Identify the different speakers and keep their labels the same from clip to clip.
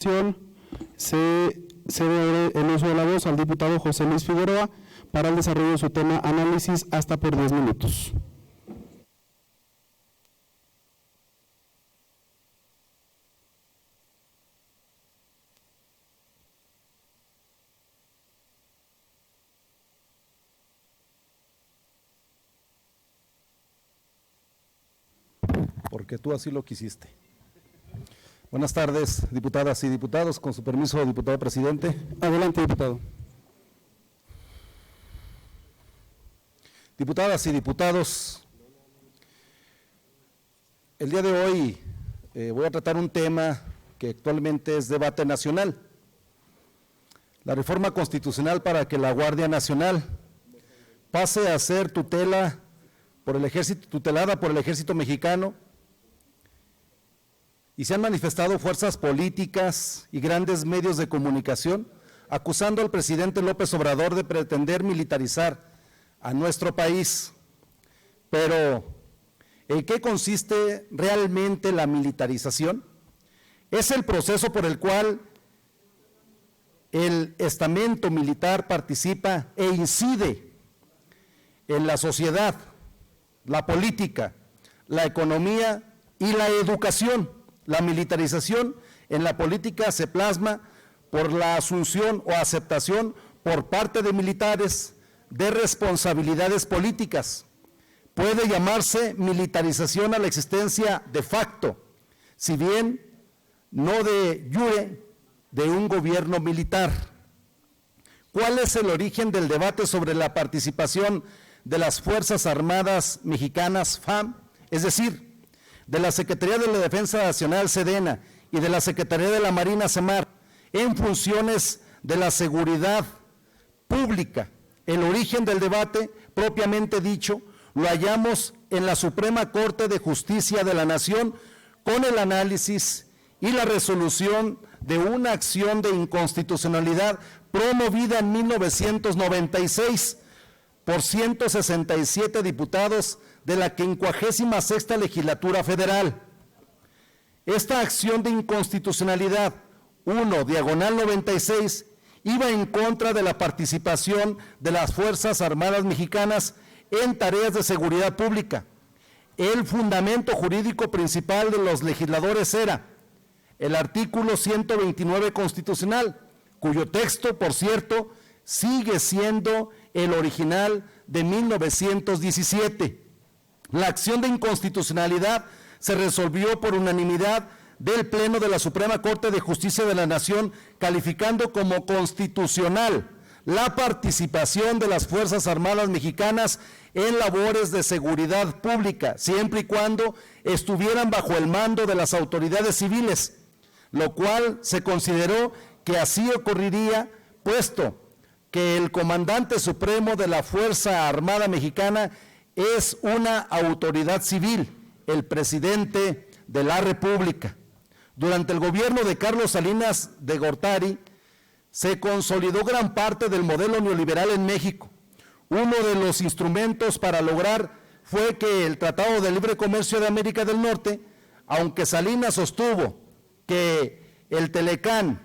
Speaker 1: Se cede el uso de la voz al diputado José Luis Figueroa para el desarrollo de su tema análisis hasta por 10 minutos.
Speaker 2: Porque tú así lo quisiste. Buenas tardes, diputadas y diputados. Con su permiso, diputado presidente.
Speaker 1: Adelante, diputado.
Speaker 2: Diputadas y diputados, el día de hoy voy a tratar un tema que actualmente es debate nacional. La reforma constitucional para que la Guardia Nacional pase a ser tutelada por el Ejército Mexicano. Y se han manifestado fuerzas políticas y grandes medios de comunicación acusando al presidente López Obrador de pretender militarizar a nuestro país. Pero, ¿en qué consiste realmente la militarización? Es el proceso por el cual el estamento militar participa e incide en la sociedad, la política, la economía y la educación. La militarización en la política se plasma por la asunción o aceptación por parte de militares de responsabilidades políticas. Puede llamarse militarización a la existencia de facto, si bien no de jure, de un gobierno militar. ¿Cuál es el origen del debate sobre la participación de las Fuerzas Armadas Mexicanas, FAM, es decir, de la Secretaría de la Defensa Nacional, SEDENA, y de la Secretaría de la Marina, SEMAR, en funciones de la seguridad pública? El origen del debate, propiamente dicho, lo hallamos en la Suprema Corte de Justicia de la Nación, con el análisis y la resolución de una acción de inconstitucionalidad promovida en 1996 por 167 diputados de la 56ª Legislatura Federal. Esta acción de inconstitucionalidad 1/96 iba en contra de la participación de las Fuerzas Armadas Mexicanas en tareas de seguridad pública. El fundamento jurídico principal de los legisladores era el artículo 129 constitucional, cuyo texto, por cierto, sigue siendo el original de 1917. La acción de inconstitucionalidad se resolvió por unanimidad del Pleno de la Suprema Corte de Justicia de la Nación, calificando como constitucional la participación de las Fuerzas Armadas Mexicanas en labores de seguridad pública, siempre y cuando estuvieran bajo el mando de las autoridades civiles, lo cual se consideró que así ocurriría, puesto que el comandante supremo de la Fuerza Armada Mexicana es una autoridad civil, el presidente de la República. Durante el gobierno de Carlos Salinas de Gortari se consolidó gran parte del modelo neoliberal en México. Uno de los instrumentos para lograr fue que el Tratado de Libre Comercio de América del Norte, aunque Salinas sostuvo que el Telecán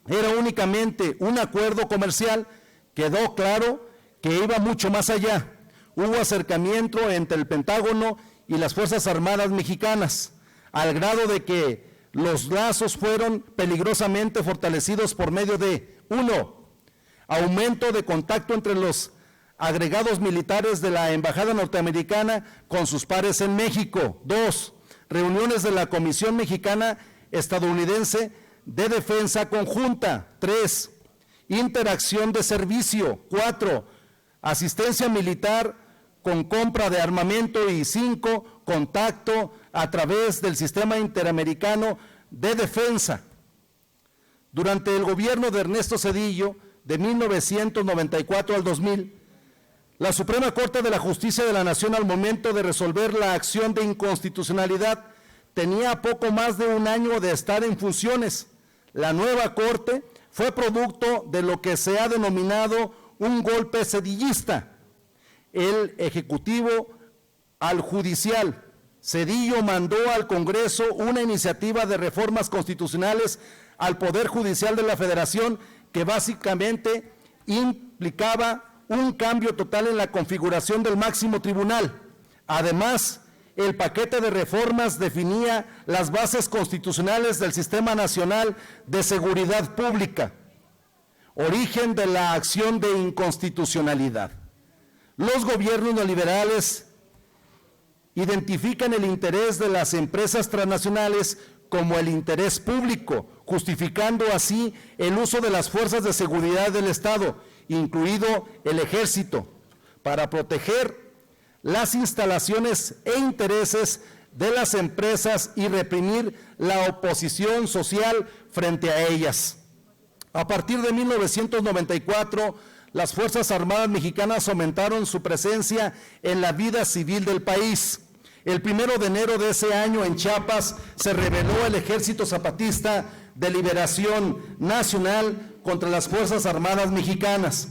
Speaker 2: era únicamente un acuerdo comercial, quedó claro que iba mucho más allá. Hubo acercamiento entre el Pentágono y las Fuerzas Armadas Mexicanas, al grado de que los lazos fueron peligrosamente fortalecidos por medio de 1. Aumento de contacto entre los agregados militares de la Embajada Norteamericana con sus pares en México. 2. Reuniones de la Comisión Mexicana Estadounidense de Defensa Conjunta. 3. Interacción de servicio. 4. Asistencia militar con compra de armamento. Y 5. Contacto a través del Sistema Interamericano de Defensa. Durante el gobierno de Ernesto Zedillo, de 1994 al 2000, la Suprema Corte de la Justicia de la Nación, al momento de resolver la acción de inconstitucionalidad, tenía poco más de un año de estar en funciones. La nueva Corte fue producto de lo que se ha denominado un golpe zedillista. El Ejecutivo al Judicial. Zedillo mandó al Congreso una iniciativa de reformas constitucionales al Poder Judicial de la Federación, que básicamente implicaba un cambio total en la configuración del máximo tribunal. Además, el paquete de reformas definía las bases constitucionales del Sistema Nacional de Seguridad Pública, origen de la acción de inconstitucionalidad. Los gobiernos neoliberales identifican el interés de las empresas transnacionales como el interés público, justificando así el uso de las fuerzas de seguridad del Estado, incluido el Ejército, para proteger las instalaciones e intereses de las empresas y reprimir la oposición social frente a ellas. A partir de 1994, las Fuerzas Armadas Mexicanas aumentaron su presencia en la vida civil del país. El 1 de enero de ese año en Chiapas se rebeló el Ejército Zapatista de Liberación Nacional contra las Fuerzas Armadas Mexicanas.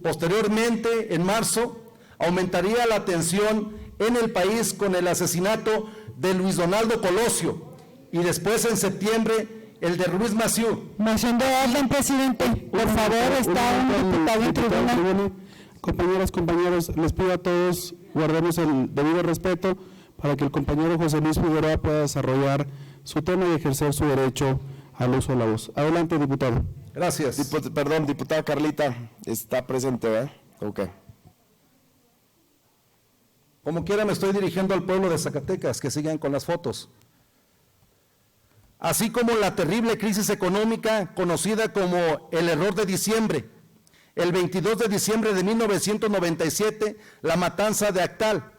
Speaker 2: Posteriormente, en marzo, aumentaría la tensión en el país con el asesinato de Luis Donaldo Colosio y después en septiembre el de Ruiz Massieu.
Speaker 3: Moción de orden, presidente. Por favor, está un diputado en tribuna.
Speaker 1: Compañeras, compañeros, les pido a todos guardemos el debido respeto para que el compañero José Luis Figueroa pueda desarrollar su tema y ejercer su derecho al uso de la voz. Adelante, diputado.
Speaker 2: Gracias.
Speaker 4: Perdón, diputada Carlita, está presente, ¿verdad? Ok.
Speaker 2: Como quiera me estoy dirigiendo al pueblo de Zacatecas, que sigan con las fotos. Así como la terrible crisis económica conocida como el error de diciembre. El 22 de diciembre de 1997, la matanza de Actal,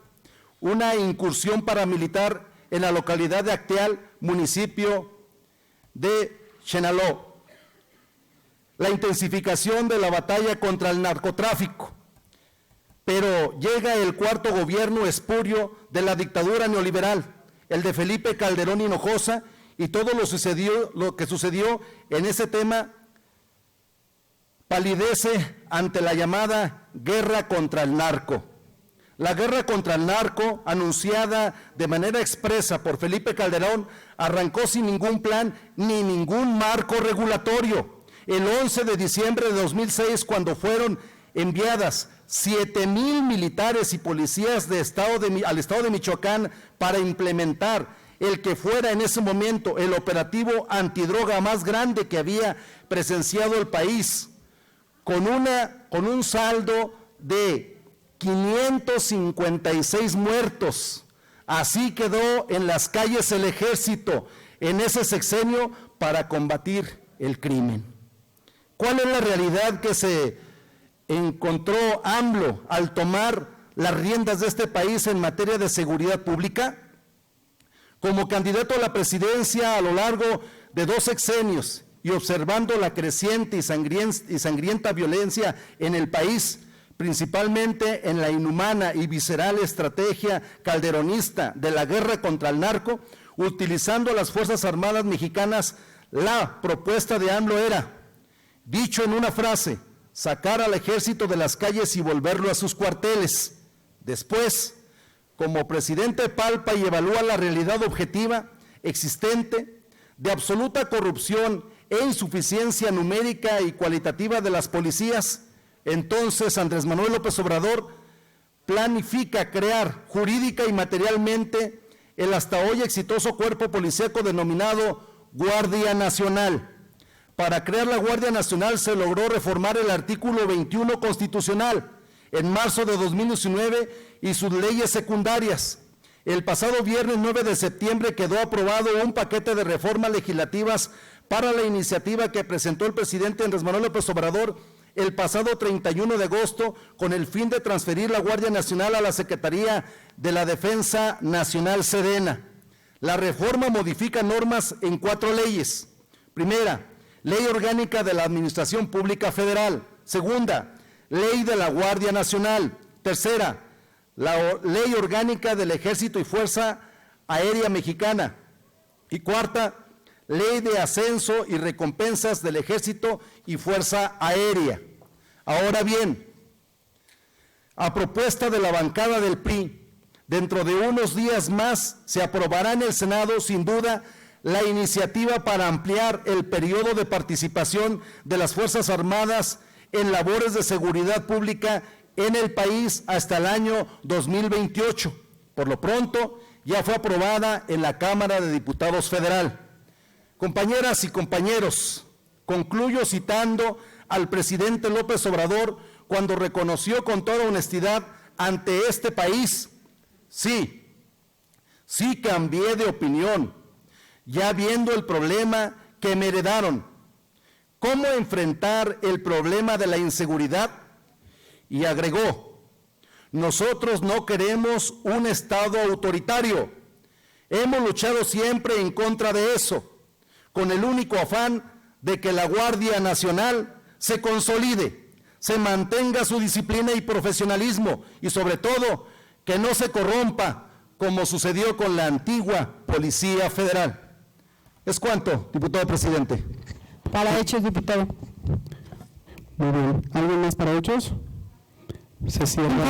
Speaker 2: una incursión paramilitar en la localidad de Acteal, municipio de Chenaló. La intensificación de la batalla contra el narcotráfico. Pero llega el cuarto gobierno espurio de la dictadura neoliberal, el de Felipe Calderón Hinojosa, y todo lo que sucedió en ese tema palidece ante la llamada guerra contra el narco. La guerra contra el narco, anunciada de manera expresa por Felipe Calderón, arrancó sin ningún plan ni ningún marco regulatorio. El 11 de diciembre de 2006, cuando fueron enviadas 7,000 militares y policías al estado de Michoacán para implementar el que fuera en ese momento el operativo antidroga más grande que había presenciado el país, con un saldo de 556 muertos. Así quedó en las calles el ejército en ese sexenio para combatir el crimen. ¿Cuál es la realidad que se encontró AMLO al tomar las riendas de este país en materia de seguridad pública? Como candidato a la presidencia a lo largo de 2 sexenios y observando la creciente y sangrienta violencia en el país, principalmente en la inhumana y visceral estrategia calderonista de la guerra contra el narco, utilizando las Fuerzas Armadas Mexicanas, la propuesta de AMLO era, dicho en una frase, sacar al ejército de las calles y volverlo a sus cuarteles. Después, como presidente palpa y evalúa la realidad objetiva existente de absoluta corrupción e insuficiencia numérica y cualitativa de las policías, entonces Andrés Manuel López Obrador planifica crear jurídica y materialmente el hasta hoy exitoso cuerpo policíaco denominado Guardia Nacional. Para crear la Guardia Nacional se logró reformar el artículo 21 constitucional en marzo de 2019 y sus leyes secundarias. El pasado viernes 9 de septiembre quedó aprobado un paquete de reformas legislativas para la iniciativa que presentó el presidente Andrés Manuel López Obrador el pasado 31 de agosto con el fin de transferir la Guardia Nacional a la Secretaría de la Defensa Nacional Sedena. La reforma modifica normas en 4 leyes. Primera, Ley Orgánica de la Administración Pública Federal. Segunda, Ley de la Guardia Nacional. Tercera, la Ley Orgánica del Ejército y Fuerza Aérea Mexicana. Y cuarta, Ley de Ascenso y Recompensas del Ejército y Fuerza Aérea. Ahora bien, a propuesta de la bancada del PRI, dentro de unos días más se aprobará en el Senado, sin duda, la iniciativa para ampliar el periodo de participación de las Fuerzas Armadas en labores de seguridad pública en el país hasta el año 2028. Por lo pronto, ya fue aprobada en la Cámara de Diputados Federal. Compañeras y compañeros, concluyo citando al presidente López Obrador cuando reconoció con toda honestidad ante este país: sí cambié de opinión, ya viendo el problema que me heredaron. ¿Cómo enfrentar el problema de la inseguridad? Y agregó: nosotros no queremos un Estado autoritario. Hemos luchado siempre en contra de eso, con el único afán de que la Guardia Nacional se consolide, se mantenga su disciplina y profesionalismo y sobre todo que no se corrompa como sucedió con la antigua Policía Federal. Es cuanto, diputado presidente.
Speaker 3: Para hechos, diputado.
Speaker 1: Muy bien. ¿Alguien más para hechos? Se cierra.